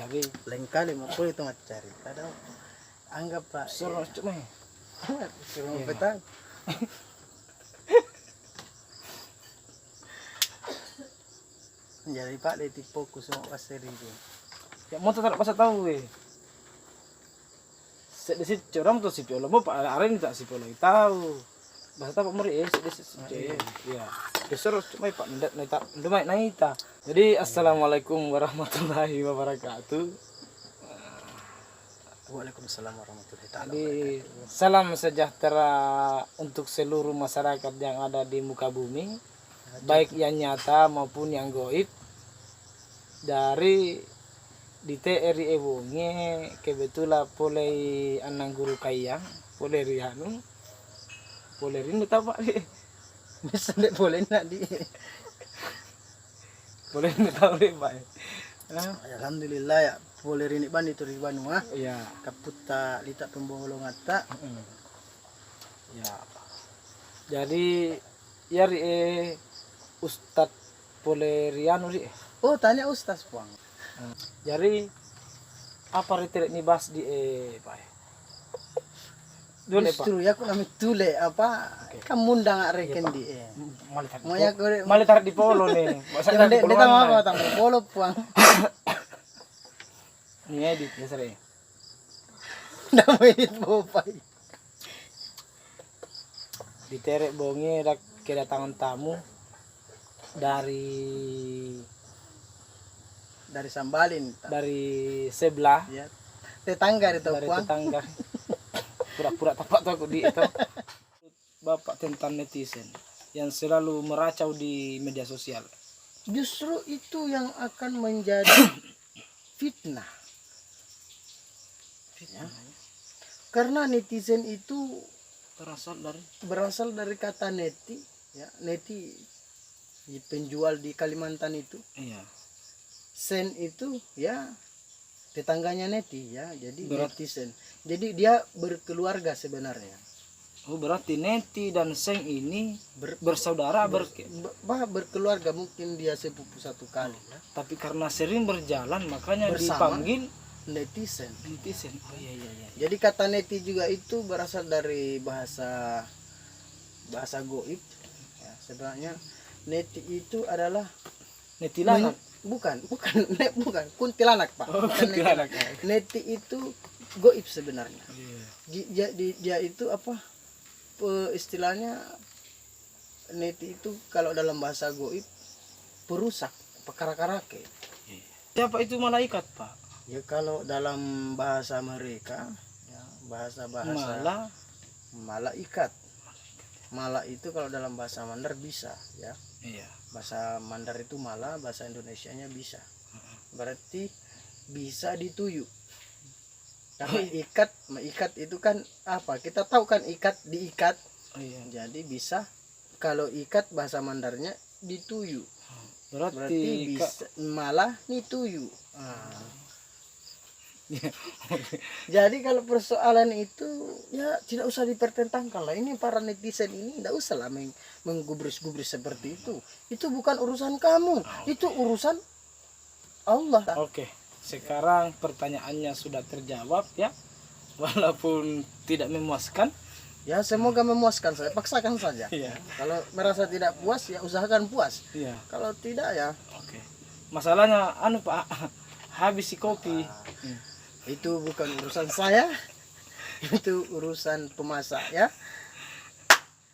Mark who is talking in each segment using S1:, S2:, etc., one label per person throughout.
S1: Tapi
S2: lain kali mau pulih itu nggak cari. Padahal anggap Pak.
S1: suruh cuma
S2: Suruh mau petang. Jadi Pak dia fokus sama pasir itu.
S1: ya mau tak pasal tahu sedikit orang tuh si piolo mau pak hari ini tak si piolo tahu bahasa apa meri sedikit ya disuruh cuma pak neta naita. Jadi assalamualaikum warahmatullahi wabarakatuh.
S2: Waalaikumsalam warahmatullahi
S1: Jadi
S2: wabarakatuh.
S1: salam sejahtera untuk seluruh masyarakat yang ada di muka bumi, baik yang nyata maupun yang goib. Dari di TRI Ewonge kebetulan polei anang guru kaya, polei Rianu, polei Rindu tahu pak,
S2: Bisa deh boleh nak di.
S1: polei Rindu tahu deh pak.
S2: Alhamdulillah ya boleh rini ban itu di Bandung ah.
S1: Iya.
S2: Kaputa lita pembolong ata.
S1: Ya. Jadi ya Ustadz polei Rianu ri.
S2: Oh tanya Ustaz Puang.
S1: Jadi apa retret nih bahas di pak? Dulu pak.
S2: Justru ya aku namanya tule apa kamu undang reken di
S1: Malah tarik di polo nih.
S2: Jangan dek dia tahu apa tamu polo Puang.
S1: Ini edit ya sering.
S2: Nama edit bopai.
S1: Diterek bonge ada kedatangan tamu dari
S2: Sambalin.
S1: dari sebelah
S2: Ya. Tetangga itu
S1: dari
S2: Puang.
S1: tetangga. Pura-pura tapak tuh aku di itu. Bapak tentang netizen yang selalu meracau di media sosial.
S2: Justru itu yang akan menjadi fitnah. Ya. Karena netizen itu berasal dari kata neti, ya. Neti penjual di Kalimantan itu.
S1: Iya.
S2: Sen itu ya tetangganya neti ya, jadi
S1: Berarti-
S2: netizen. Jadi dia berkeluarga sebenarnya.
S1: Oh berarti Neti dan Seng ini bersaudara
S2: Berkeluarga mungkin dia sepupu satu kali ya.
S1: tapi karena sering berjalan makanya
S2: Bersama.
S1: dipanggil
S2: Netizen.
S1: netizen. Oh iya iya iya.
S2: Jadi kata neti juga itu berasal dari bahasa goib. Ya, sebenarnya neti itu adalah
S1: Netilanak.
S2: bukan kuntilanak Pak.
S1: Oh,
S2: Bukan
S1: kuntilanak.
S2: neti itu goib sebenarnya.
S1: Iya.
S2: Dia itu apa istilahnya neti itu kalau dalam bahasa goib perusak pekara-karake.
S1: Siapa itu malaikat, Pak?
S2: Ya kalau dalam bahasa mereka ya bahasa malaikat. Mala itu kalau dalam bahasa Mandar bisa ya.
S1: Iya.
S2: Bahasa Mandar itu mala, bahasa Indonesianya bisa. Berarti bisa dituyu. Karena ikat itu kan apa? Kita tahu kan diikat.
S1: Oh, iya.
S2: Jadi bisa kalau ikat bahasa Mandarnya dituyu. Berarti bisa malah nituyu. Jadi kalau persoalan itu ya tidak usah dipertentangkan lah. Ini para netizen ini tidak usah lah menggubris-gubris seperti itu. Itu bukan urusan kamu, itu urusan Allah.
S1: Oke, sekarang pertanyaannya sudah terjawab ya, walaupun tidak memuaskan.
S2: Ya semoga memuaskan, saya paksakan saja.
S1: Iya.
S2: Kalau merasa tidak puas ya usahakan puas.
S1: Iya.
S2: Kalau tidak ya
S1: Oke. Masalahnya Pak, habis si kopi.
S2: itu bukan urusan saya. Itu urusan pemasak ya.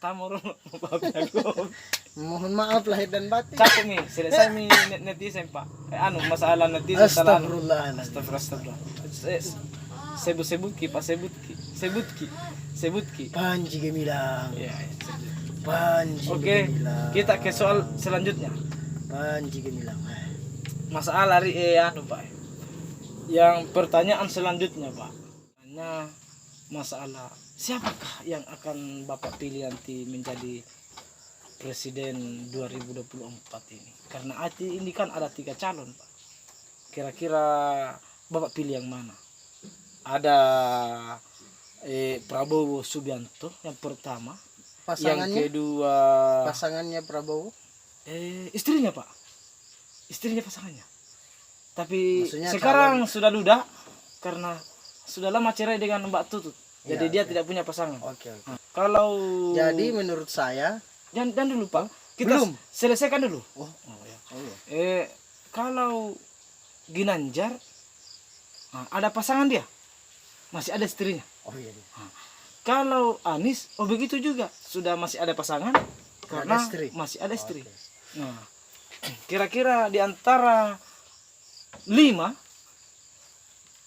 S1: Tamu aku.
S2: Mohon maaf lahir dan batin.
S1: Capek nih, selesai nih netizen Pak. Masalah netizen salah.
S2: Astagfirullah.
S1: Sebut Pak, sebut ki.
S2: Panji gemilang.
S1: Ya.
S2: Panji
S1: Oke,
S2: gemilang.
S1: kita ke soal selanjutnya.
S2: Panji gemilang.
S1: Masalah hari Pak. Yang pertanyaan selanjutnya Pak. Hanya masalah siapakah yang akan Bapak pilih nanti menjadi presiden 2024 ini? Karena ini kan ada 3 calon Pak. Kira-kira Bapak pilih yang mana? Ada Prabowo Subianto yang pertama.
S2: Pasangannya?
S1: Yang kedua
S2: Pasangannya Prabowo?
S1: istrinya Pak. Istrinya pasangannya. Tapi
S2: Maksudnya
S1: sekarang sudah duda karena sudah lama cerai dengan Mbak Tutut. Jadi
S2: Ya,
S1: dia
S2: oke.
S1: tidak punya pasangan.
S2: Oke.
S1: Nah, kalau
S2: Jadi menurut saya
S1: dan dulu Pak, kita
S2: Belum.
S1: selesaikan dulu.
S2: oh,
S1: ya.
S2: iya.
S1: Kalau Ginanjar ada pasangan dia, masih ada istrinya.
S2: Oh iya.
S1: Kalau Anis, oh begitu juga, sudah masih ada pasangan karena
S2: istri.
S1: masih ada istri.
S2: Oke.
S1: Nah, kira-kira di antara 5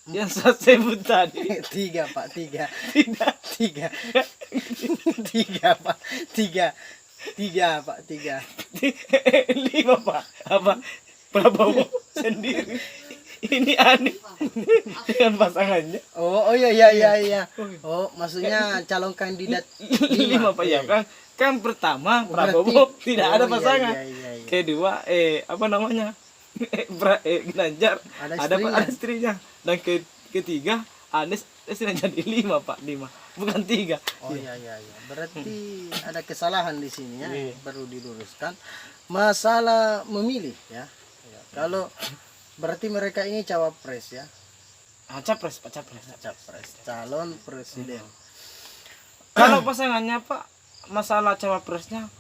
S1: yang saya sebut tadi,
S2: 3 Pak, 3.
S1: tidak
S2: 3. 3 Pak. 3. 3 Pak, 3.
S1: 5 Pak, apa Prabowo sendiri, ini Anis dengan pasangannya.
S2: Oh iya. Oh, maksudnya calon kandidat
S1: 5 Pak ya kan? Kan pertama
S2: Berarti-
S1: Prabowo tidak
S2: oh,
S1: ada
S2: iya,
S1: pasangan.
S2: iya.
S1: Kedua apa namanya? Ginanjar
S2: Ada
S1: ada istrinya. Dan ketiga Anies istrinya jadi 5 Pak, 5. Bukan 3.
S2: Oh iya. Berarti ada kesalahan di sini ya,
S1: Iya.
S2: perlu diluruskan. Masalah memilih ya. Kalau berarti mereka ini cawapres ya,
S1: Capres Pak, capres.
S2: capres, calon presiden.
S1: Kalau pasangannya Pak, masalah cawapresnya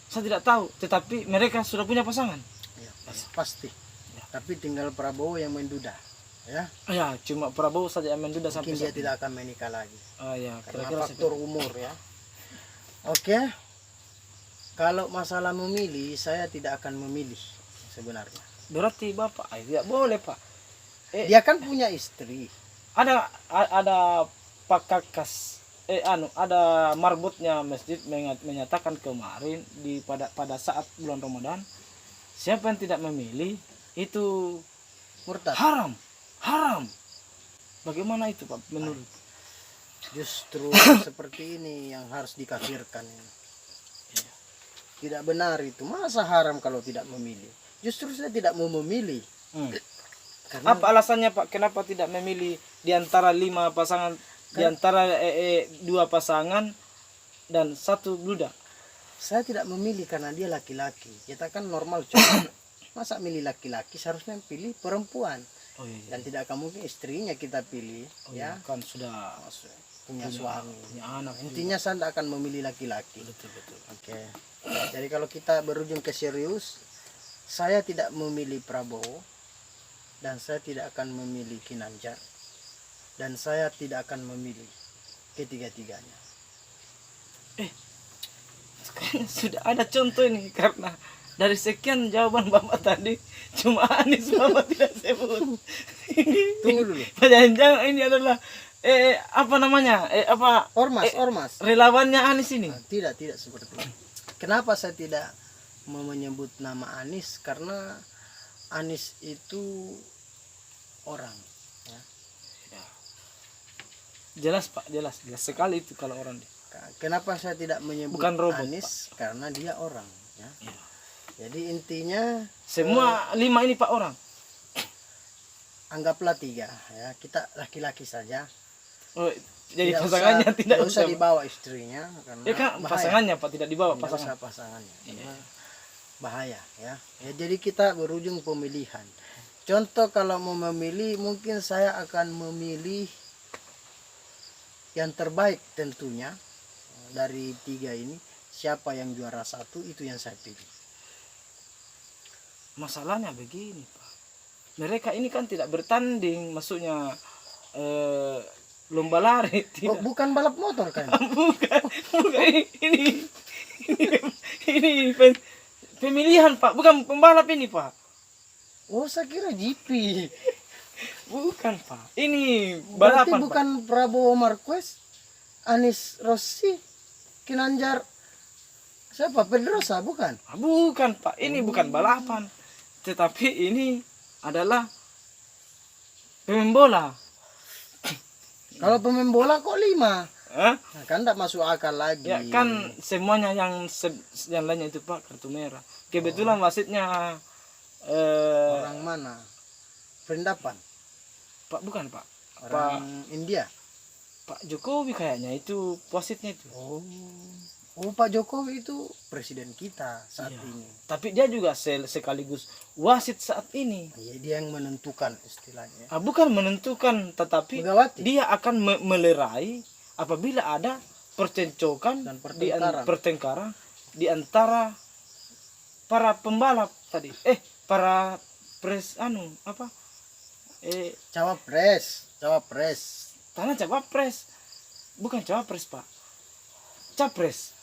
S1: saya tidak tahu, tetapi mereka sudah punya pasangan.
S2: Ya, pasti. Tapi tinggal Prabowo yang menduda. Ya,
S1: Ya, cuma Prabowo saja yang menduda sampai
S2: mungkin dia
S1: saat
S2: tidak akan menikah lagi.
S1: ya,
S2: Karena
S1: kira-kira
S2: faktor umur ya. Oke. Kalau masalah memilih, saya tidak akan memilih sebenarnya.
S1: berarti Bapak tidak boleh Pak.
S2: Dia kan punya istri.
S1: Ada Pak Kakas ada marbutnya masjid menyatakan kemarin pada saat bulan Ramadan, siapa yang tidak memilih itu
S2: Murtad.
S1: haram. Bagaimana itu Pak menurut?
S2: Justru seperti ini yang harus dikafirkan. Tidak benar itu. Masa haram kalau tidak memilih? Justru saya tidak mau memilih. Karena
S1: Apa alasannya Pak? Kenapa tidak memilih di antara 5 pasangan, di antara 2 pasangan dan 1 duda?
S2: saya tidak memilih karena dia laki-laki. Kita kan normal cowok. Masa milih laki-laki, seharusnya pilih perempuan.
S1: Oh iya.
S2: Dan tidak akan mungkin istrinya kita pilih.
S1: Oh,
S2: Ya,
S1: iya. Kan sudah
S2: punya suami.
S1: punya anak.
S2: Intinya saya tidak akan memilih laki-laki.
S1: Betul.
S2: Oke. Jadi kalau kita berujung ke serius, saya tidak memilih Prabowo dan saya tidak akan memilih Ginanjar dan saya tidak akan memilih ketiga-tiganya.
S1: Sekarang sudah ada contoh ini, karena dari sekian jawaban Bapak tadi cuma Anies Bapak tidak sebut.
S2: Tunggu dulu.
S1: Jangan-jangan ini adalah apa namanya?
S2: Ormas.
S1: Relawannya Anies ini.
S2: Tidak seperti itu. Kenapa saya tidak mau menyebut nama Anies? Karena Anies itu orang. Ya.
S1: Jelas Pak, jelas sekali itu kalau orang.
S2: Kenapa saya tidak menyebut
S1: Bukan robot,
S2: Anies? Karena dia orang. Ya.
S1: Ya.
S2: Jadi intinya
S1: Semua 5 ini Pak orang.
S2: anggaplah 3 ya, kita laki-laki saja.
S1: Oh, jadi
S2: Tidak
S1: pasangannya
S2: usah,
S1: tidak
S2: usah
S1: usah.
S2: dibawa istrinya karena
S1: Ya kan
S2: bahaya.
S1: pasangannya Pak tidak dibawa
S2: Tidak
S1: pasangan.
S2: usah pasangannya karena bahaya ya. Jadi kita berujung pemilihan. Contoh kalau mau memilih, mungkin saya akan memilih yang terbaik tentunya dari 3 ini. Siapa yang juara 1 itu yang saya pilih.
S1: Masalahnya begini Pak, mereka ini kan tidak bertanding, maksudnya lomba lari
S2: Oh,
S1: tidak.
S2: bukan balap motor kan?
S1: bukan ini pemilihan Pak, bukan pembalap ini Pak.
S2: Oh, saya kira GP.
S1: Bukan Pak, ini
S2: Berarti
S1: balapan
S2: bukan Prabowo Marquez, Anies Rossi, Ginanjar, siapa? Pedrosa, bukan?
S1: Pak. Bukan Pak, ini bukan balapan, tetapi ini adalah pemain bola.
S2: Kalau pemain bola kok 5?
S1: Hah?
S2: Nah, kan tidak masuk akal lagi.
S1: Ya kan semuanya yang lainnya itu Pak kartu merah. Kebetulan wasitnya
S2: Orang mana? Perindapan?
S1: Pak bukan Pak.
S2: Orang India?
S1: Pak Jokowi kayaknya itu wasitnya itu.
S2: Oh, Oh, Pak Jokowi itu presiden kita saat
S1: Iya.
S2: ini.
S1: Tapi dia juga sekaligus wasit saat ini.
S2: Iya, dia yang menentukan istilahnya.
S1: Bukan menentukan, tetapi
S2: Megawati
S1: dia akan melerai apabila ada percencokan
S2: dan
S1: pertengkaran
S2: pertengkaran.
S1: di antara para pembalap tadi. Para
S2: Cawapres.
S1: tanah cawapres. Bukan cawapres, Pak. Capres.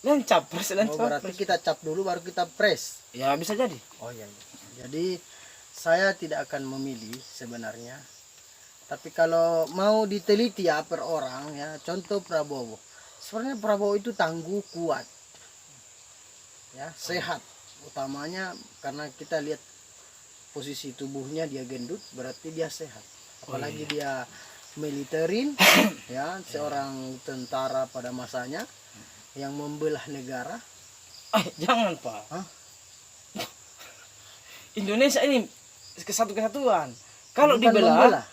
S1: Dan capres dan
S2: Oh, berarti
S1: cawapres.
S2: kita cap dulu baru kita pres.
S1: Ya bisa jadi.
S2: Oh iya, iya. Jadi saya tidak akan memilih sebenarnya. Tapi kalau mau diteliti ya per orang ya, contoh Prabowo. Sebenarnya Prabowo itu tangguh, kuat. Ya, sehat. Utamanya karena kita lihat posisi tubuhnya dia gendut, berarti dia sehat. Apalagi dia militerin ya, seorang tentara pada masanya yang membelah negara.
S1: Jangan, Pak.
S2: Hah?
S1: Indonesia ini kesatuan. Kalau
S2: Bukan
S1: dibelah,
S2: membelah.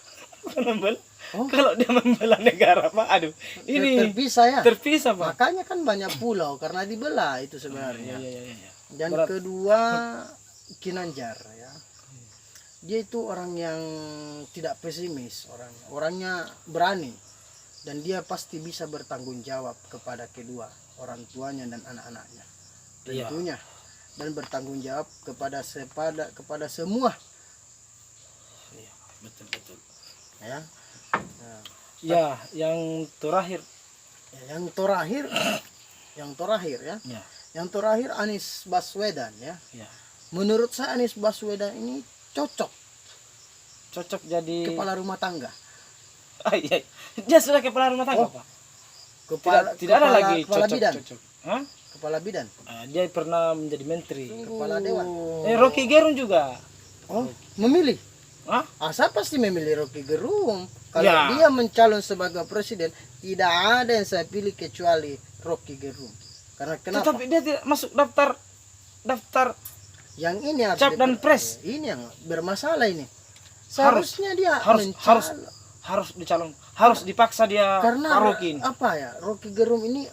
S1: bukan membelah.
S2: Oh.
S1: Kalau dia membelah negara, Pak, aduh, ini
S2: Terpisah ya.
S1: terpisah, Pak.
S2: Makanya kan banyak pulau karena dibelah itu sebenarnya.
S1: Iya.
S2: Dan
S1: Berat.
S2: kedua Kinanjar ya. Dia itu orang yang tidak pesimis orangnya berani dan dia pasti bisa bertanggung jawab kepada kedua orang tuanya dan anak-anaknya
S1: Iya.
S2: tentunya, dan bertanggung jawab kepada semua
S1: Iya, betul.
S2: ya. Nah,
S1: Ya, yang terakhir.
S2: yang terakhir ya.
S1: Ya,
S2: Yang terakhir Anies Baswedan ya.
S1: ya.
S2: Menurut saya Anies Baswedan ini cocok
S1: Cocok jadi
S2: kepala rumah tangga.
S1: Iya. Dia sudah kepala rumah tangga,
S2: Oh,
S1: Pak.
S2: Kepala,
S1: Tidak ada lagi
S2: kepala bidan.
S1: cocok. Hah?
S2: Kepala bidan.
S1: Dia pernah menjadi menteri.
S2: Kepala dewan.
S1: Rocky Gerung juga.
S2: Oh, memilih.
S1: Hah?
S2: Saya pasti memilih Rocky Gerung. Kalau
S1: Ya.
S2: dia mencalon sebagai presiden, tidak ada yang saya pilih kecuali Rocky Gerung. Karena kenapa?
S1: Tetapi dia tidak masuk daftar
S2: Yang ini harus
S1: Cap dan pres.
S2: Ini yang bermasalah ini. Seharusnya dia
S1: harus dicalon, harus dipaksa dia
S2: karena
S1: Pak Rocky ini.
S2: apa ya, Rocky Gerung ini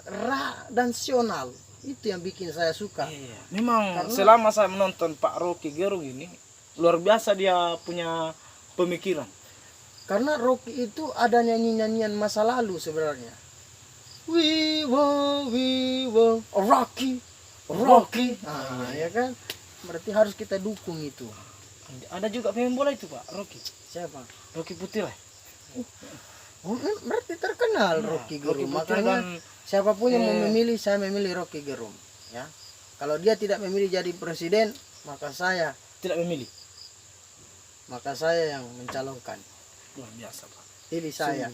S2: rasional. Itu yang bikin saya suka.
S1: Iya. Memang
S2: Karena-
S1: selama saya menonton Pak Rocky Gerung ini luar biasa dia punya pemikiran.
S2: Karena Rocky itu ada nyanyian masa lalu sebenarnya. We will Rocky. Nah, ya kan? Berarti harus kita dukung itu.
S1: Ada juga pemain bola itu, Pak Rocky.
S2: Siapa?
S1: Rocky Putih lah.
S2: Oh, berarti terkenal
S1: Nah,
S2: Rocky
S1: Rocky
S2: Gerung.
S1: Putih
S2: Makanya
S1: dan
S2: siapapun yang mau memilih, saya memilih Rocky Gerung. Ya. Kalau dia tidak memilih jadi presiden, maka saya
S1: tidak memilih.
S2: yang mencalonkan.
S1: Luar biasa, Pak.
S2: Pilih saya.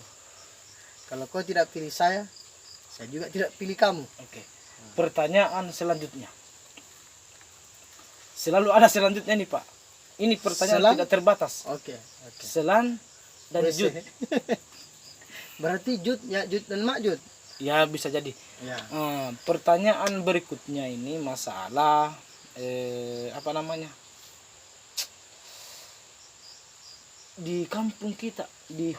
S2: Kalau kau tidak pilih saya juga tidak pilih kamu.
S1: Oke. Pertanyaan selanjutnya. Selalu ada selanjutnya nih, Pak. Ini pertanyaan tidak terbatas.
S2: Oke.
S1: Selan dan
S2: WC.
S1: Jud.
S2: Berarti Jud dan Mak Jud.
S1: Ya bisa jadi.
S2: Ya.
S1: Pertanyaan berikutnya ini masalah apa namanya? Di kampung kita,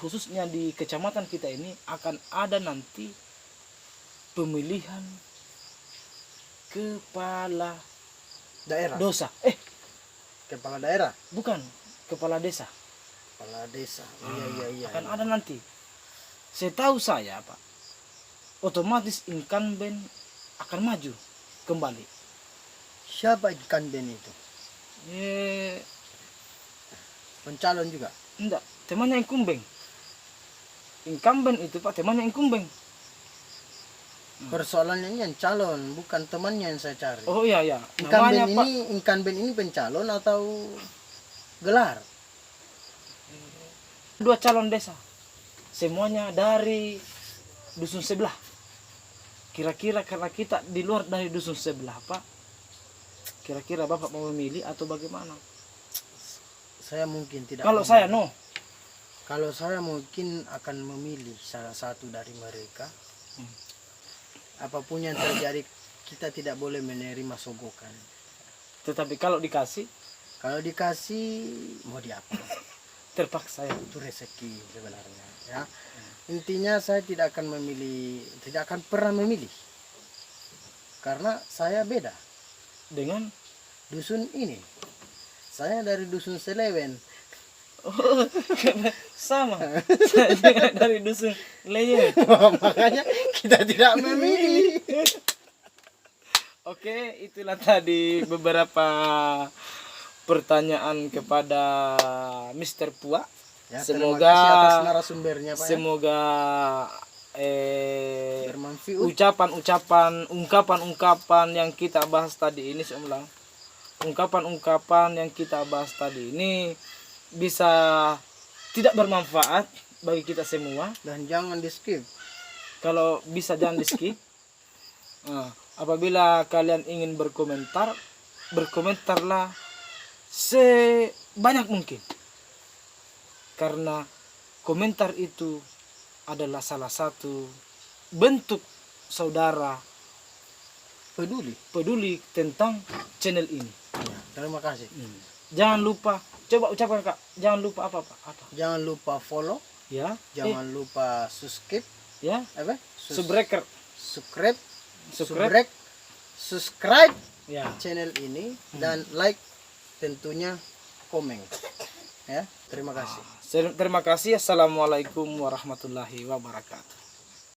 S1: khususnya di kecamatan kita ini akan ada nanti pemilihan kepala
S2: Daerah.
S1: dosa.
S2: Kepala daerah.
S1: Bukan, kepala desa.
S2: Kepala desa. Iya.
S1: Akan ada nanti. Setahu saya, Pak, otomatis incumbent akan maju kembali.
S2: Siapa incumbent itu? Pencalon juga.
S1: Enggak, temannya incumbent. Incumbent itu, Pak, temannya incumbent.
S2: Persoalannya ini yang calon, bukan temannya yang saya cari.
S1: Oh iya. Namanya, Pak,
S2: Incumbent ini pencalon atau gelar?
S1: 2 calon desa. Semuanya dari dusun sebelah. Kira-kira karena kita di luar dari dusun sebelah, Pak. Kira-kira Bapak mau memilih atau bagaimana?
S2: Saya mungkin tidak.
S1: Kalau
S2: memilih.
S1: saya no.
S2: Kalau saya mungkin akan memilih salah satu dari mereka. Apapun yang terjadi, kita tidak boleh menerima sogokan.
S1: Tetapi kalau dikasih,
S2: Kalau dikasih, mau diapa?
S1: terpaksa ya.
S2: Itu rezeki sebenarnya. Ya. Intinya saya tidak akan pernah memilih. Karena saya beda
S1: Dengan
S2: dusun ini. Saya dari dusun Selewen.
S1: oh, sama. Saya juga dari dusun Leyet.
S2: Makanya kita tidak memilih.
S1: Oke, itulah tadi beberapa pertanyaan kepada Mr. Pua.
S2: Ya,
S1: Semoga
S2: terima kasih atas narasumbernya, Pak.
S1: semoga
S2: Bermanfaat.
S1: ungkapan-ungkapan yang kita bahas tadi ini, seulang ungkapan-ungkapan yang kita bahas tadi ini bisa tidak bermanfaat bagi kita semua.
S2: Dan jangan di skip.
S1: Kalau bisa jangan di skip. Nah, apabila kalian ingin berkomentar, berkomentarlah sebanyak mungkin. Karena komentar itu adalah salah satu bentuk saudara peduli tentang channel ini.
S2: Ya, terima kasih.
S1: Jangan lupa, coba ucapkan Kak, jangan lupa apa?
S2: Jangan lupa follow,
S1: Ya,
S2: jangan lupa subscribe,
S1: ya,
S2: apa?
S1: subscriber,
S2: subscribe
S1: ya.
S2: channel ini dan like, tentunya komen. Ya, terima kasih.
S1: Terima kasih. Assalamualaikum warahmatullahi wabarakatuh.